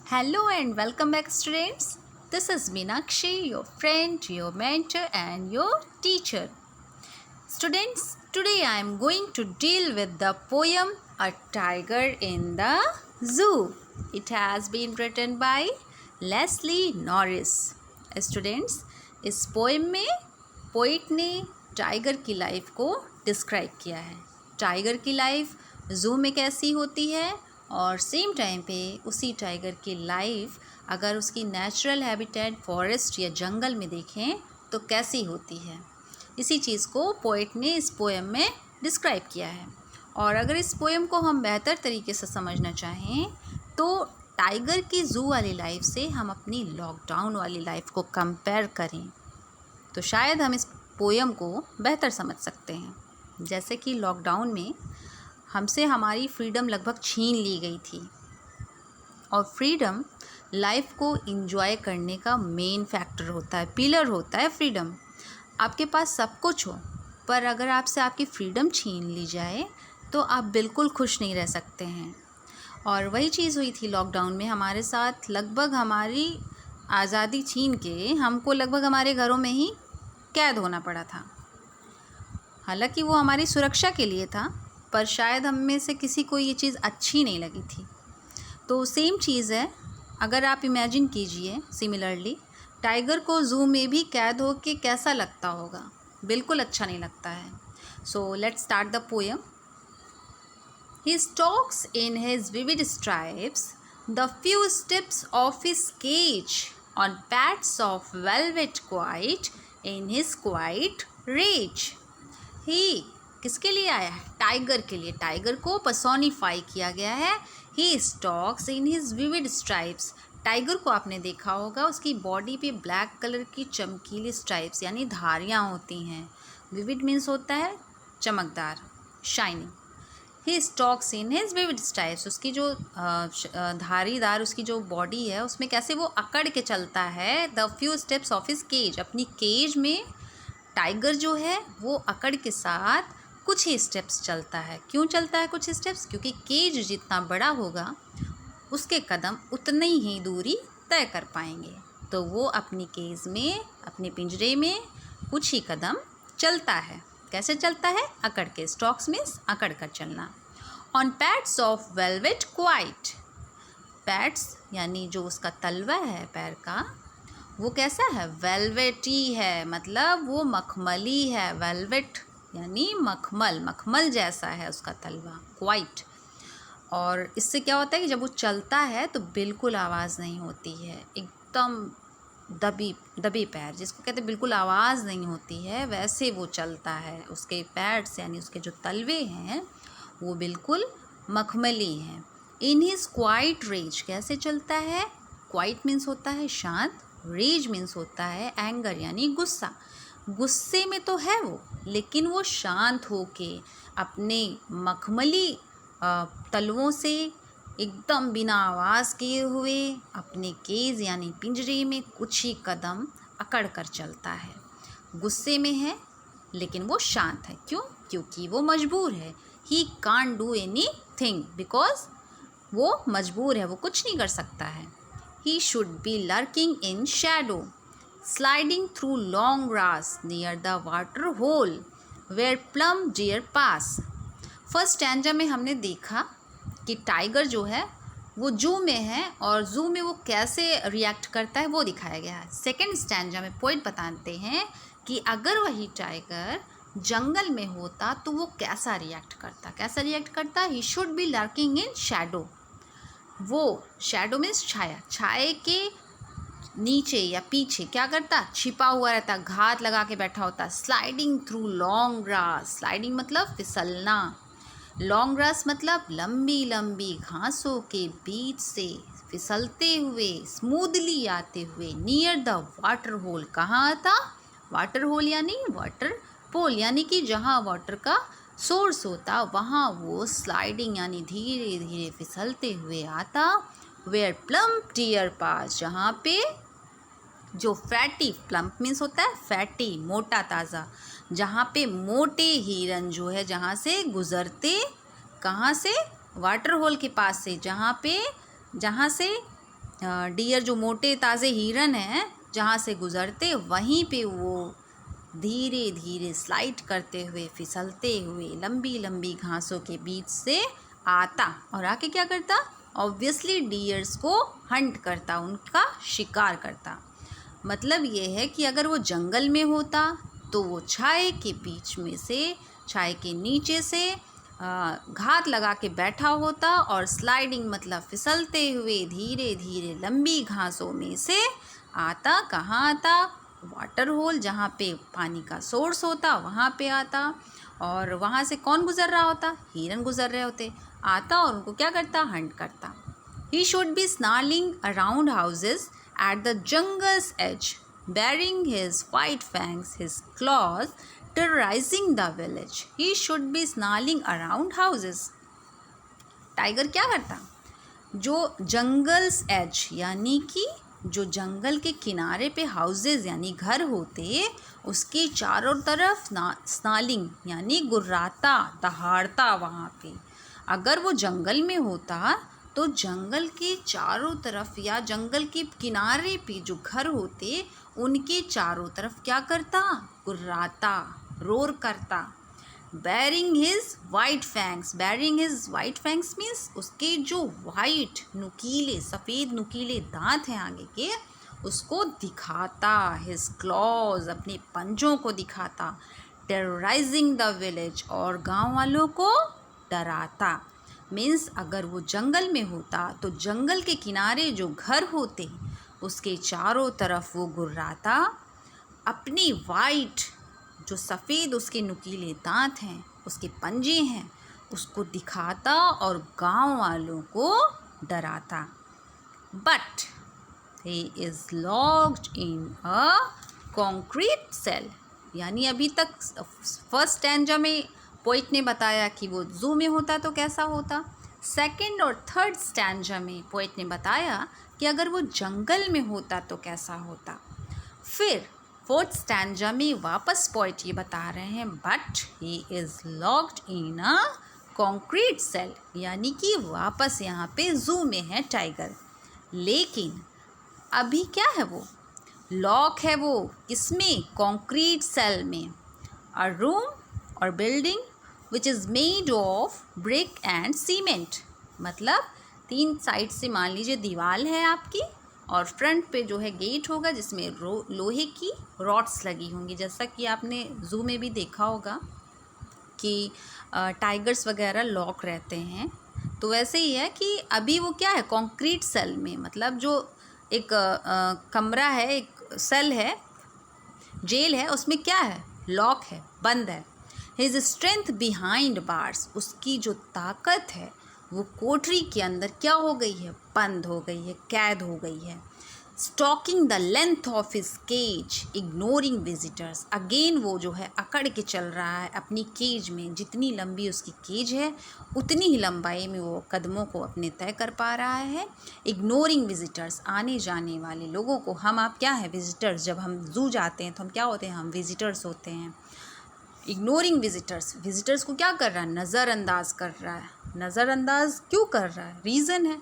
Hello and welcome back, students. This is Meenakshi, your friend, your mentor, and your teacher. Students, today I am going to deal with the poem A Tiger in the Zoo. It has been written by Leslie Norris. Students, इस poem में poet ने tiger की life को describe किया है। Tiger की life zoo में कैसी होती है और सेम टाइम पे उसी टाइगर की लाइफ अगर उसकी नेचुरल हैबिटेट फॉरेस्ट या जंगल में देखें तो कैसी होती है। इसी चीज़ को पोएट ने इस पोएम में डिस्क्राइब किया है। और अगर इस पोएम को हम बेहतर तरीके से समझना चाहें तो टाइगर की ज़ू वाली लाइफ से हम अपनी लॉकडाउन वाली लाइफ को कंपेयर करें तो शायद हम इस पोएम को बेहतर समझ सकते हैं। जैसे कि लॉकडाउन में हमसे हमारी फ्रीडम लगभग छीन ली गई थी और फ्रीडम लाइफ को एंजॉय करने का मेन फैक्टर होता है, पिलर होता है फ्रीडम। आपके पास सब कुछ हो पर अगर आपसे आपकी फ्रीडम छीन ली जाए तो आप बिल्कुल खुश नहीं रह सकते हैं। और वही चीज़ हुई थी लॉकडाउन में हमारे साथ। लगभग हमारी आज़ादी छीन के हमको लगभग हमारे घरों में ही कैद होना पड़ा था। हालांकि वो हमारी सुरक्षा के लिए था पर शायद हम में से किसी को ये चीज़ अच्छी नहीं लगी थी। तो सेम चीज़ है, अगर आप इमेजिन कीजिए सिमिलरली टाइगर को ज़ू में भी कैद हो के कैसा लगता होगा, बिल्कुल अच्छा नहीं लगता है। So let's start the poem. He stalks in his vivid stripes the few steps of his cage on pads of velvet quiet in his quiet rage. He किसके लिए आया है? टाइगर के लिए। टाइगर को पर्सोनिफाई किया गया है। He stalks in his vivid stripes. Tiger को आपने देखा होगा उसकी बॉडी पे ब्लैक कलर की चमकीली स्ट्राइप्स यानी धारियाँ होती हैं। विविड मीन्स होता है चमकदार, shining. He stocks in his vivid stripes. उसकी जो धारीदार उसकी जो बॉडी है उसमें कैसे वो अकड़ के चलता है। The few steps of his cage. अपनी केज में टाइगर जो है वो अकड़ के साथ कुछ ही स्टेप्स चलता है। क्यों चलता है कुछ स्टेप्स? क्योंकि केज जितना बड़ा होगा उसके कदम उतनी ही दूरी तय कर पाएंगे। तो वो अपनी केज में, अपने पिंजरे में कुछ ही कदम चलता है। कैसे चलता है? अकड़ के। स्टॉक्स मीन्स अकड़ कर चलना। On pads of velvet quite. Pads यानी जो उसका तलवा है पैर का वो कैसा है? वेलवेटी है, मतलब वो मखमली है। वेलवेट यानी मखमल, मखमल जैसा है उसका तलवा, क्वाइट। और इससे क्या होता है कि जब वो चलता है तो बिल्कुल आवाज़ नहीं होती है, एकदम दबी पैर, जिसको कहते हैं बिल्कुल आवाज़ नहीं होती है, वैसे वो चलता है। उसके पैड्स यानी उसके जो तलवे हैं वो बिल्कुल मखमली हैं। In his quiet rage. कैसे चलता है? क्वाइट मीन्स होता है शांत, रेज मीन्स होता है एंगर यानी गुस्सा। गुस्से में तो है वो लेकिन वो शांत होके अपने मखमली तलवों से एकदम बिना आवाज़ किए हुए अपने केज यानी पिंजरे में कुछ ही कदम अकड़ कर चलता है। गुस्से में है लेकिन वो शांत है। क्यों? क्योंकि वो मजबूर है। He can't do anything because वो मजबूर है, वो कुछ नहीं कर सकता है। He should be lurking in shadow sliding through long grass near the water hole where plump deer pass. First stanza में हमने देखा कि टाइगर जो है वो जू में है और जू में वो कैसे रिएक्ट करता है वो दिखाया गया है। सेकेंड स्टैंजा में पोइट बताते हैं कि अगर वही टाइगर जंगल में होता तो वो कैसा रिएक्ट करता। कैसा रिएक्ट करता? ही should be lurking in shadow. वो शैडो मीन्स छाया, छाए के नीचे या पीछे क्या करता? छिपा हुआ रहता, घात लगा के बैठा होता। Sliding through long grass. Sliding मतलब फिसलना, लॉन्ग ग्रास मतलब लंबी लंबी घासों के बीच से फिसलते हुए स्मूथली आते हुए नियर द वाटर होल। कहाँ आता? वाटर होल यानी वाटर पोल यानी कि जहाँ वाटर का सोर्स होता वहाँ वो स्लाइडिंग यानी धीरे धीरे फिसलते हुए आता। वेयर प्लम्प डियर पास। जहाँ पे जो फैटी, प्लम्प मीन्स होता है फैटी, मोटा ताज़ा, जहाँ पे मोटे हिरन जो है जहाँ से गुज़रते, कहाँ से? वाटर होल के पास से, जहाँ से डियर जो मोटे ताज़े हिरन हैं जहाँ से गुज़रते, वहीं पे वो धीरे धीरे स्लाइड करते हुए, फिसलते हुए लंबी लंबी घासों के बीच से आता और आके क्या करता, ऑब्वियसली डियर्स को हंट करता, उनका शिकार करता। मतलब ये है कि अगर वो जंगल में होता तो वो छाए के बीच में से, छाए के नीचे से घात लगा के बैठा होता और स्लाइडिंग मतलब फिसलते हुए धीरे धीरे लंबी घासों में से आता। कहाँ आता, वाटर होल, जहाँ पे पानी का सोर्स होता वहाँ पे आता। और वहाँ से कौन गुज़र रहा होता, हिरन गुज़र रहे होते। आता और उनको क्या करता, हंट करता। He should be snarling around houses at the jungle's edge, baring his white fangs, his claws, terrorizing the village. He should be snarling around houses. Tiger क्या करता, जो जंगल्स एज यानी कि जो जंगल के किनारे पे हाउसेस यानी घर होते, उसके चारों तरफ स्नालिंग यानी गुर्राता, दहाड़ता वहाँ पे। अगर वो जंगल में होता तो जंगल के चारों तरफ या जंगल के किनारे पे जो घर होते उनके चारों तरफ क्या करता, गुर्राता, रोर करता। Bearing his white fangs, bearing his white fangs means उसके जो वाइट नुकीले, सफ़ेद नुकीले दांत हैं आगे के, उसको दिखाता। हिज क्लॉज, अपने पंजों को दिखाता। टेरराइजिंग द विलेज, और गांव वालों को डराता। मीन्स अगर वो जंगल में होता तो जंगल के किनारे जो घर होते उसके चारों तरफ वो गुर्राता, अपनी वाइट जो सफ़ेद उसके नुकीले दांत हैं, उसके पंजे हैं, उसको दिखाता और गांव वालों को डराता। But he is locked in a concrete cell, यानी अभी तक फर्स्ट स्टैंजा में पोइट ने बताया कि वो जू में होता तो कैसा होता। सेकंड और थर्ड स्टैंजा में पोइट ने बताया कि अगर वो जंगल में होता तो कैसा होता। फिर फोर्थ स्टैंजा में वापस पोइट ये बता रहे हैं, but he is locked in a concrete cell, यानी कि वापस यहाँ पे जू में है टाइगर। लेकिन अभी क्या है, वो लॉक है, वो किसमें, कॉन्क्रीट सेल में। अ रूम और building which is made of brick and cement, मतलब 3 साइड से मान लीजिए दीवार है आपकी और फ्रंट पे जो है गेट होगा जिसमें लोहे की रॉड्स लगी होंगी। जैसा कि आपने जू में भी देखा होगा कि टाइगर्स वगैरह लॉक रहते हैं, तो वैसे ही है कि अभी वो क्या है, कंक्रीट सेल में, मतलब जो एक कमरा है, एक सेल है, जेल है, उसमें क्या है, लॉक है, बंद है। हिज स्ट्रेंथ बिहाइंड बार्स, उसकी जो ताकत है वो कोठरी के अंदर क्या हो गई है, बंद हो गई है, कैद हो गई है। Stalking the length of his cage ignoring visitors, again वो जो है अकड़ के चल रहा है अपनी केज में, जितनी लंबी उसकी केज है उतनी ही लंबाई में वो कदमों को अपने तय कर पा रहा है। इग्नोरिंग विजिटर्स, आने जाने वाले लोगों को, हम आप क्या है, विजिटर्स। जब हम जू जाते हैं तो हम क्या होते हैं, हम विजिटर्स होते हैं। इग्नोरिंग विजिटर्स, विजिटर्स को क्या कर रहा है, नज़रअंदाज कर रहा है। नज़रअंदाज क्यों कर रहा है, रीज़न है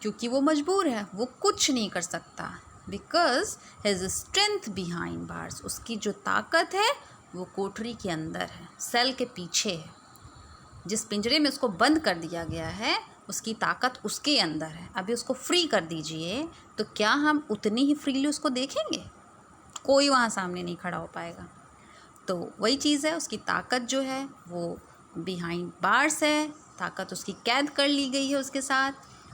क्योंकि वो मजबूर है, वो कुछ नहीं कर सकता। Because his strength behind bars, उसकी जो ताकत है वो कोठरी के अंदर है, सेल के पीछे है। जिस पिंजरे में उसको बंद कर दिया गया है उसकी ताकत उसके अंदर है। अभी उसको फ्री कर दीजिए तो क्या हम उतनी ही फ्रीली उसको देखेंगे, कोई वहाँ सामने नहीं खड़ा हो पाएगा। तो वही चीज़ है, उसकी ताकत जो है वो बिहाइंड बार्स है, ताकत उसकी कैद कर ली गई है उसके साथ,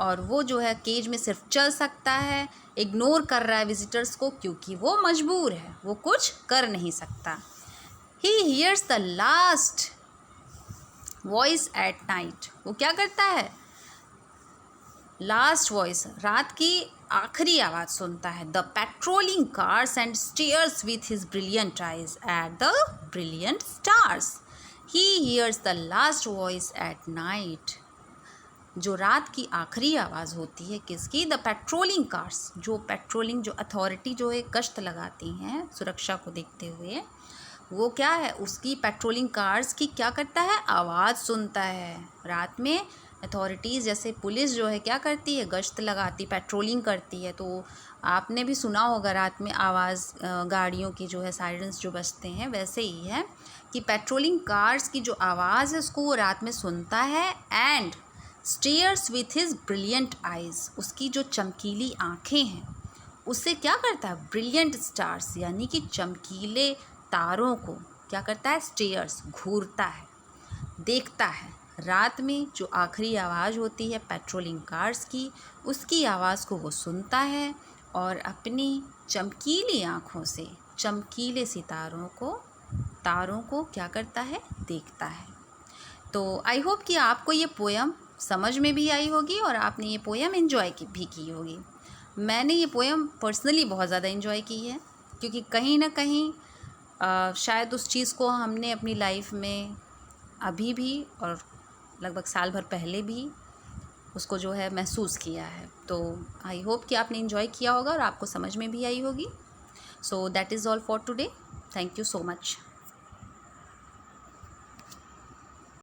और वो जो है केज में सिर्फ चल सकता है, इग्नोर कर रहा है विजिटर्स को क्योंकि वो मजबूर है, वो कुछ कर नहीं सकता। He hears the last voice at night, वो क्या करता है, लास्ट वॉइस, रात की आखिरी आवाज़ सुनता है। The patrolling cars and stairs with his brilliant eyes at the brilliant stars. He hears the last voice at night, जो रात की आखिरी आवाज़ होती है किसकी, द पेट्रोलिंग कार्स, जो पेट्रोलिंग, जो अथॉरिटी जो है गश्त लगाती हैं सुरक्षा को देखते हुए, वो क्या है, उसकी पेट्रोलिंग कार्स की क्या करता है, आवाज़ सुनता है रात में। अथॉरिटीज़ जैसे पुलिस जो है क्या करती है, गश्त लगाती, पेट्रोलिंग करती है। तो आपने भी सुना होगा रात में आवाज़ गाड़ियों की जो है सायरन्स जो बजते हैं, वैसे ही है कि पेट्रोलिंग कार्स की जो आवाज़ है उसको वो रात में सुनता है and stairs with his brilliant eyes, उसकी जो चमकीली आँखें हैं उससे क्या करता है, ब्रिलियंट स्टार्स यानी कि चमकीले तारों को क्या करता है, स्टेयर्स, घूरता है, देखता है। रात में जो आखिरी आवाज़ होती है पेट्रोलिंग कार्स की, उसकी आवाज़ को वो सुनता है और अपनी चमकीली आँखों से चमकीले सितारों को, तारों को क्या करता है, देखता है। तो आई होप कि आपको ये पोयम समझ में भी आई होगी और आपने ये पोयम एंजॉय भी की होगी। मैंने ये पोयम पर्सनली बहुत ज़्यादा एंजॉय की है, क्योंकि कहीं ना कहीं शायद उस चीज़ को हमने अपनी लाइफ में अभी भी और लगभग साल भर पहले भी उसको जो है महसूस किया है। तो आई होप कि आपने एंजॉय किया होगा और आपको समझ में भी आई होगी। So that is all for today. Thank you so much.